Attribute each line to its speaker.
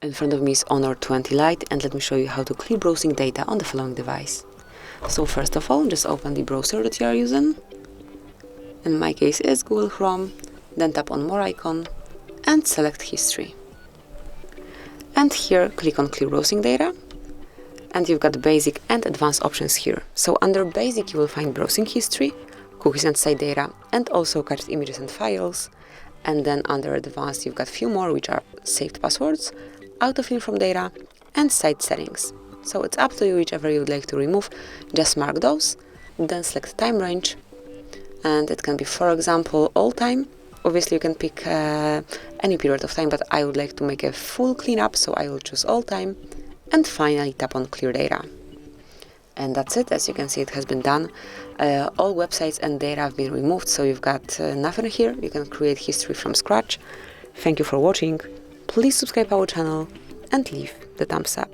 Speaker 1: In front of me is Honor 20 Lite, and let me show you how to clear browsing data on the following device. So first of all, just open the browser that you are using. In my case it's Google Chrome, then tap on More icon and select History. And here click on Clear Browsing Data, and you've got basic and advanced options here. So under basic you will find browsing history, cookies and site data, and also cached images and files. And then under advanced you've got few more, which are saved passwords, autofill from data, and site settings. So it's up to you, whichever you would like to remove, just mark those, then select time range, and it can be, for example, all time. Obviously you can pick any period of time, but I would like to make a full cleanup, so I will choose all time, and finally tap on clear data. And that's it. As you can see, it has been done. All websites and data have been removed, so you've got nothing here. You can create history from scratch. Thank you for watching. Please subscribe our channel and leave the thumbs up.